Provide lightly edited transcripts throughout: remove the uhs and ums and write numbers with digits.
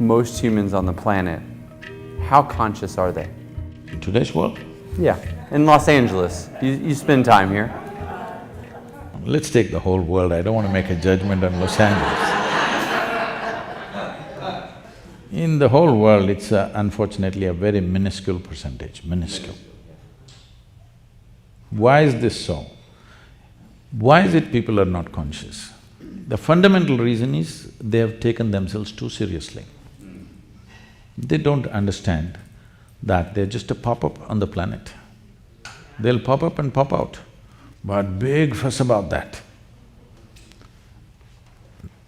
most humans on the planet, how conscious are they? In today's world? Yeah, in Los Angeles. You spend time here. Let's take the whole world, I don't want to make a judgment on Los Angeles. In the whole world, it's unfortunately a very minuscule percentage, minuscule. Why is this so? Why is it people are not conscious? The fundamental reason is they have taken themselves too seriously. They don't understand that they're just a pop-up on the planet. They'll pop up and pop out, but big fuss about that.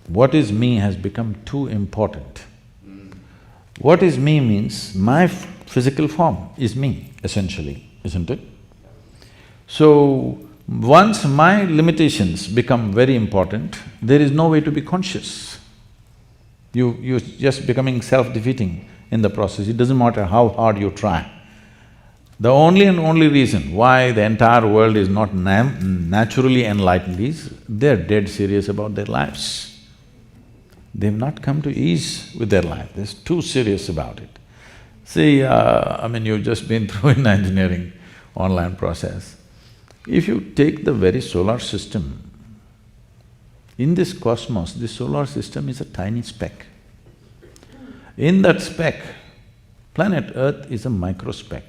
What is me has become too important. What is me means my physical form is me, essentially, isn't it? So, once my limitations become very important, there is no way to be conscious. You're just becoming self-defeating in the process, it doesn't matter how hard you try. The only and only reason why the entire world is not naturally enlightened is they're dead serious about their lives. They've not come to ease with their life, they're too serious about it. See, you've just been through an engineering online process. If you take the very solar system, in this cosmos, this solar system is a tiny speck. In that speck, planet Earth is a microspeck.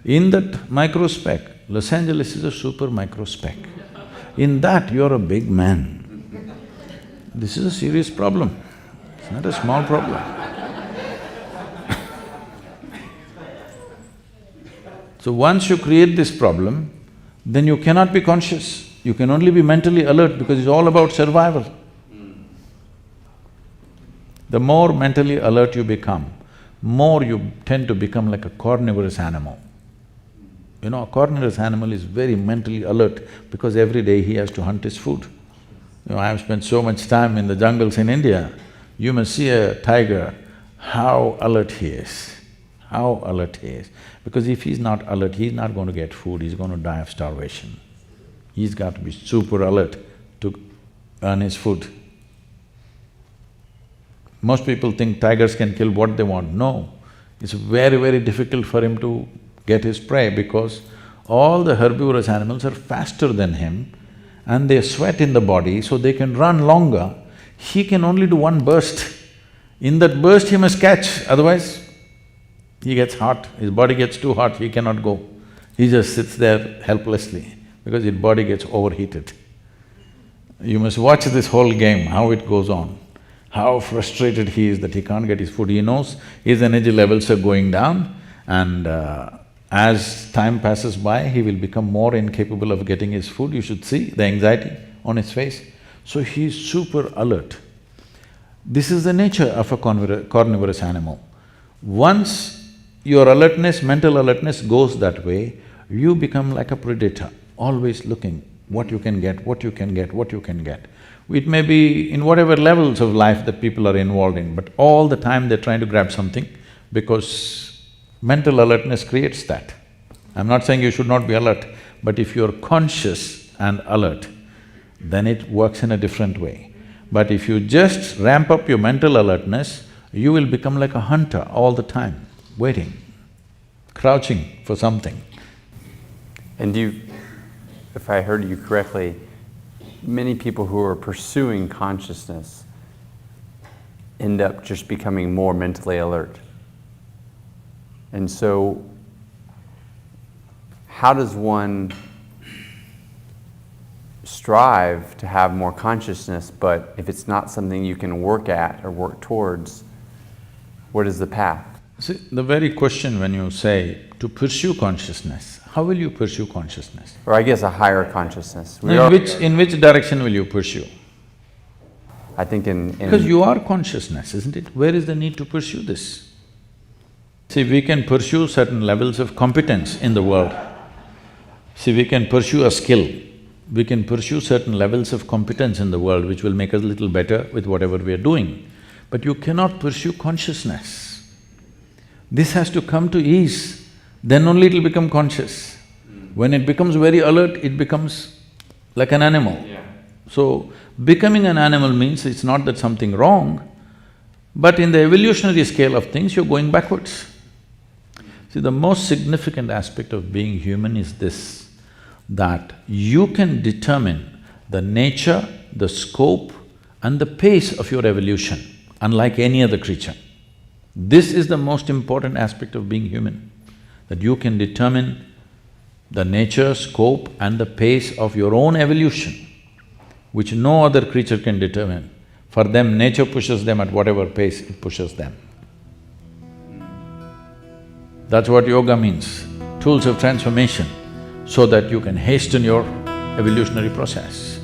In that microspeck, Los Angeles is a super microspeck. In that, you're a big man. This is a serious problem, it's not a small problem. So once you create this problem, then you cannot be conscious, you can only be mentally alert because it's all about survival. The more mentally alert you become, more you tend to become like a carnivorous animal. You know, a carnivorous animal is very mentally alert because every day he has to hunt his food. You know, I have spent so much time in the jungles in India, you must see a tiger, how alert he is, how alert he is. Because if he's not alert, he's not going to get food, he's going to die of starvation. He's got to be super alert to earn his food. Most people think tigers can kill what they want. No, it's very, very difficult for him to get his prey because all the herbivorous animals are faster than him and they sweat in the body, so they can run longer. He can only do one burst. In that burst, he must catch, otherwise he gets hot, his body gets too hot, he cannot go. He just sits there helplessly because his body gets overheated. You must watch this whole game, how it goes on, how frustrated he is that he can't get his food. He knows his energy levels are going down and as time passes by, he will become more incapable of getting his food. You should see the anxiety on his face. So he is super alert. This is the nature of a carnivorous animal. Once your alertness, mental alertness goes that way, you become like a predator, always looking what you can get, what you can get, what you can get. It may be in whatever levels of life that people are involved in, but all the time they're trying to grab something because mental alertness creates that. I'm not saying you should not be alert, but if you're conscious and alert, then it works in a different way. But if you just ramp up your mental alertness, you will become like a hunter all the time, waiting, crouching for something. And if I heard you correctly, many people who are pursuing consciousness end up just becoming more mentally alert. And so, how does one strive to have more consciousness, but if it's not something you can work at or work towards, what is the path? See, the very question when you say to pursue consciousness, how will you pursue consciousness? Or I guess a higher consciousness. In which direction will you pursue? I think in… Because you are consciousness, isn't it? Where is the need to pursue this? See, we can pursue certain levels of competence in the world. See, we can pursue a skill, we can pursue certain levels of competence in the world which will make us a little better with whatever we are doing. But you cannot pursue consciousness. This has to come to ease, then only it'll become conscious. When it becomes very alert, it becomes like an animal. So, becoming an animal means it's not that something wrong, But in the evolutionary scale of things, you're going backwards. See, the most significant aspect of being human is this, that you can determine the nature, the scope and the pace of your evolution, unlike any other creature. This is the most important aspect of being human, that you can determine the nature, scope and the pace of your own evolution, which no other creature can determine. For them, nature pushes them at whatever pace it pushes them. That's what yoga means, tools of transformation, so that you can hasten your evolutionary process.